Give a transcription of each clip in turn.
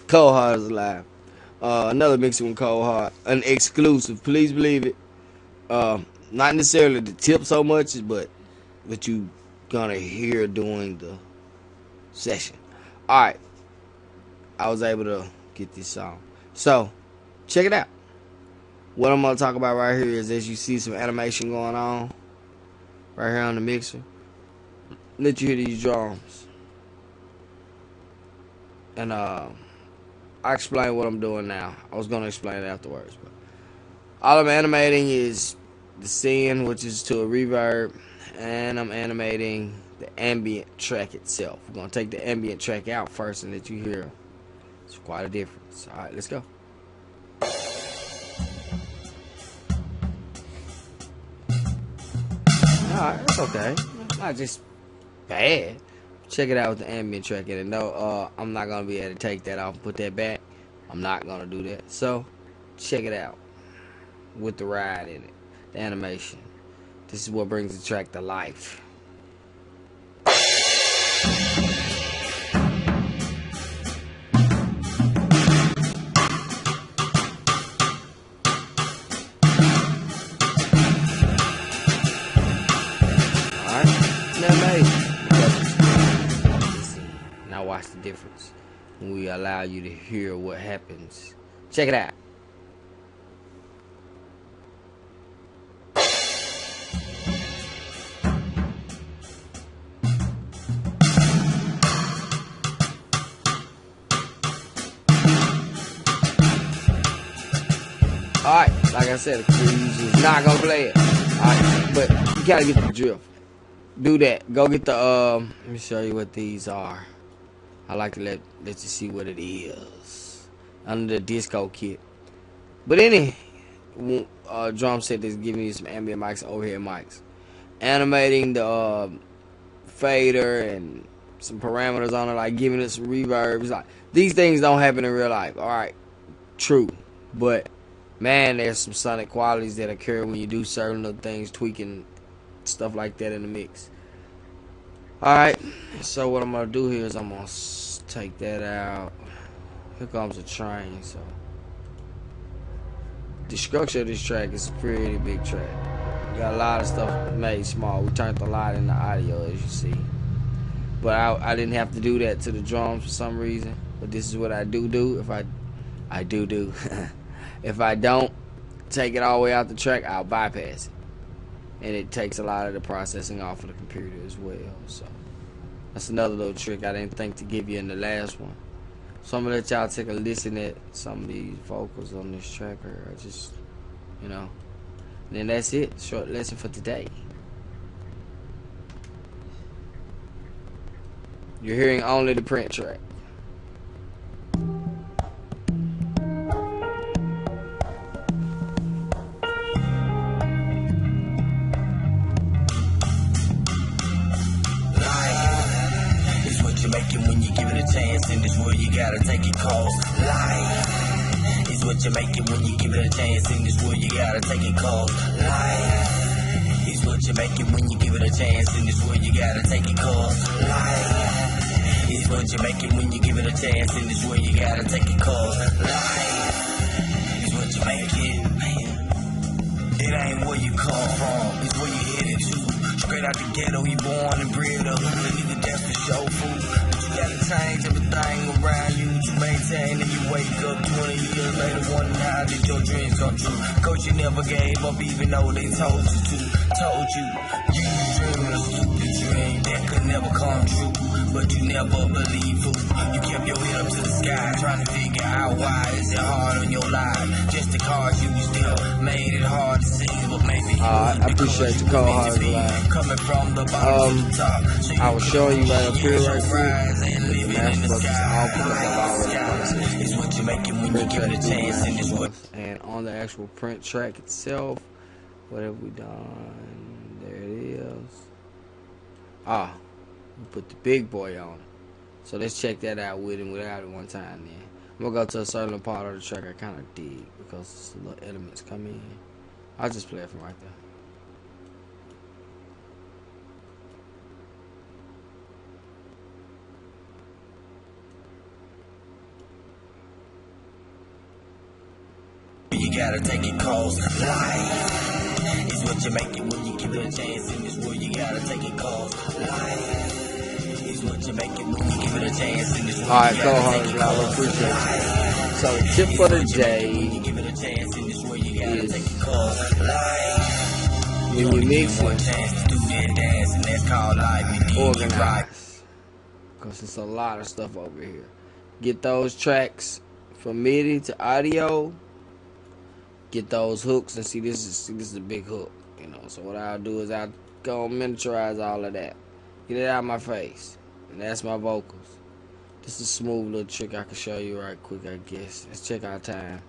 Cold Heart is alive. Another mixing with Cold Heart, an exclusive. Please believe it. Not necessarily the tip so much, but what you gonna hear during the session. All right, I was able to get this song. So check it out. What I'm gonna talk about right here is, as you see some animation going on right here on the mixer. Let you hear these drums, and I explain what I'm doing now. I was gonna explain it afterwards, but all I'm animating is the scene, which is to a reverb, and I'm animating the ambient track itself. We're gonna take the ambient track out first and let you hear. It's quite a difference. All right, let's go. Alright, that's okay. It's not just bad. Check it out with the ambient track in it. No, I'm not gonna be able to take that off and put that back. I'm not gonna do that. So check it out with the ride in it, the animation. This is what brings the track to life. Alright? Isn't that amazing? Now watch the difference when we allow you to hear what happens. Check it out. Alright, like I said, the cruise is not gonna play it. Alright, but you gotta get the drift. Do that. Go get the let me show you what these are. I like to let you see what it is under the disco kit. But any drum set that's giving you some ambient mics, overhead mics, animating the fader and some parameters on it, like giving it some reverbs. Like, these things don't happen in real life. All right, true, but man, there's some sonic qualities that occur when you do certain little things, tweaking stuff like that in the mix. Alright, so what I'm gonna do here is I'm gonna take that out. Here comes a train. So the structure of this track is a pretty big track. We got a lot of stuff made small. We turned a lot in the audio, as you see, but I didn't have to do that to the drums for some reason. But this is what I do. If I do if I don't take it all the way out the track, I'll bypass it, and it takes a lot of the processing off of the computer as well. So that's another little trick I didn't think to give you in the last one. So I'm gonna let y'all take a listen at some of these vocals on this track here. I just, and then that's it. Short lesson for today. You're hearing only the print track. When you give it a chance in this world, you gotta take it, cause life is what you make it. When you give it a chance in this world, you gotta take it, cause life is what you make it. When you give it a chance in this world, you gotta take it, cause life is what you make it. When you give it a chance in this world, you gotta take it, cause life is what you make it. Man, it ain't where you come from, it's where you headed to. Straight out the ghetto, you born and bred up, either that's for show food. Gotta change everything around you to maintain, and you wake up 20 years later wondering how did your dreams come true. Coach, you never gave up even though they told you to. Told you dreaming a stupid dream that could never come true, but you never believed fool. You kept your head up to the sky trying to figure out why is it hard on your life. Just because you still made it hard to see, but maybe I appreciate the Cold Heart Live. Coming from the bottom to the top. So I was showing you right up here right quick. The master book is all because I've already processed. It's what you make it when you give it a chance in this world. And on the actual print track itself, what have we done? There it is. We put the big boy on it. So let's check that out with and without it one time then. I'm gonna go to a certain part of the track I kind of dig because the little elements come in. I'll just play it from right there. gotta take it, cause life is what you make it when you give it a chance. In this world, you gotta take it, cause life is what you make it when you give it a chance. In this world, Alright, go home, I appreciate you. So the tip for the day is when you mix it, organize. Because there's a lot of stuff over here. Get those tracks from MIDI to audio. Get those hooks, and see this is a big hook, you know. So what I'll do is I'll go and miniaturize all of that. Get it out of my face. And that's my vocals. This is a smooth little trick I can show you right quick, I guess. Let's check our time.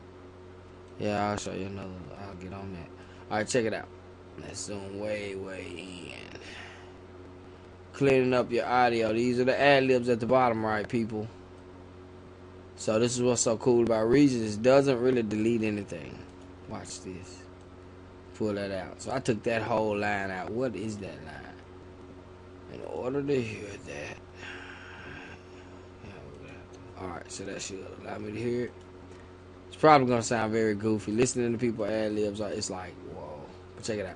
Yeah, I'll show you another. I'll get on that. Alright, check it out. Let's zoom way in. Cleaning up your audio. These are the ad-libs at the bottom, right, people? So this is what's so cool about Reasons. It doesn't really delete anything. Watch this. Pull that out. So I took that whole line out. What is that line? In order to hear that. Alright, so that should allow me to hear it. It's probably going to sound very goofy. Listening to people ad-libs, it's like, whoa. But check it out.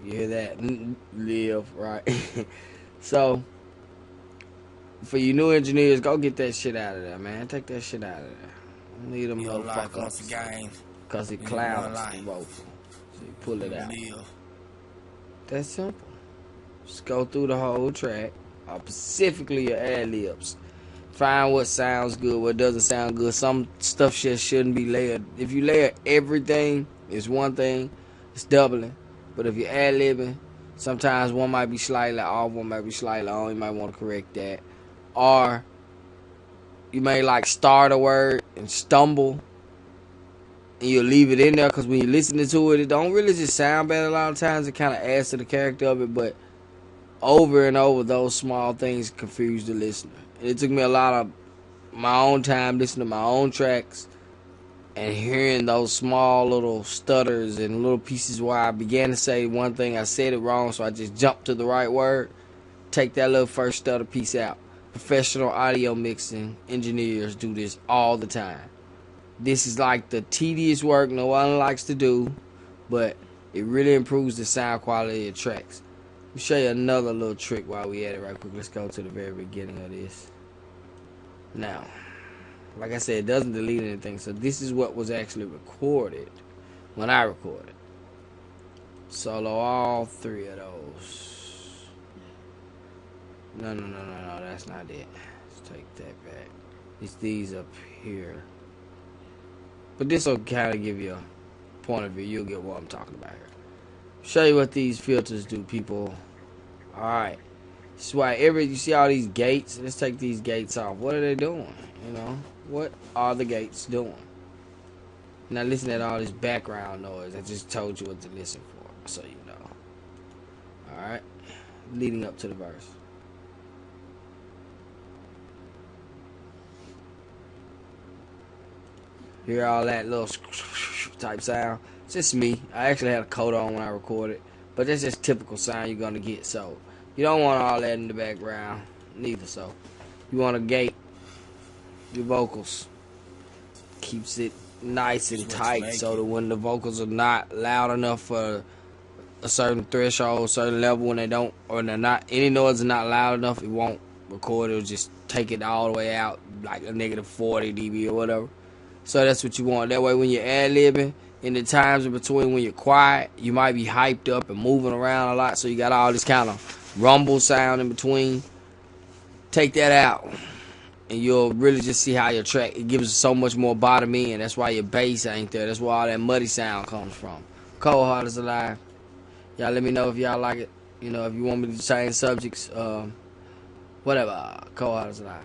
You hear that? Live, right? So, for you new engineers, go get that shit out of there, man. Take that shit out of there. Don't need them motherfuckers. Because it clouds the vocal. So you pull it out. That's simple. Just go through the whole track, specifically your ad-libs. Find what sounds good, what doesn't sound good. Some stuff just shouldn't be layered. If you layer everything, it's one thing, it's doubling. But if you're ad-libbing, sometimes one might be slightly off, one might be slightly on. You might want to correct that. Or you may like start a word and stumble, and you'll leave it in there because when you're listening to it, it don't really just sound bad a lot of times. It kind of adds to the character of it, but over and over, those small things confuse the listener. And it took me a lot of my own time listening to my own tracks and hearing those small little stutters and little pieces where I began to say one thing, I said it wrong, so I just jumped to the right word. Take that little first stutter piece out. Professional audio mixing engineers do this all the time. This is like the tedious work no one likes to do, but it really improves the sound quality of your tracks. Let me show you another little trick while we at it right quick. Let's go to the very beginning of this. Now, like I said, it doesn't delete anything. So this is what was actually recorded when I recorded. Solo all three of those. No, that's not it. Let's take that back. It's these up here. But this will kind of give you a point of view. You'll get what I'm talking about here. Show you what these filters do, people. Alright. This is why you see all these gates. Let's take these gates off. What are they doing? You know? What are the gates doing? Now listen to all this background noise. I just told you what to listen for, so you know. Alright. Leading up to the verse. Hear all that little type sound? It's just me. I actually had a coat on when I recorded, but that's just typical sound you're gonna get. So you don't want all that in the background, neither. So you want to gate your vocals. Keeps it nice and tight, so that when the vocals are not loud enough for a certain threshold, certain level, when they don't, or they're not, any noise is not loud enough, it won't record. It'll just take it all the way out, like a negative 40 dB or whatever. So that's what you want. That way when you're ad-libbing, in the times in between when you're quiet, you might be hyped up and moving around a lot, so you got all this kind of rumble sound in between. Take that out, and you'll really just see how your track, it gives so much more bottom end. That's why your bass ain't there. That's where all that muddy sound comes from. Cold Heart is alive. Y'all let me know if y'all like it. You know, if you want me to change subjects, whatever. Cold Heart is alive.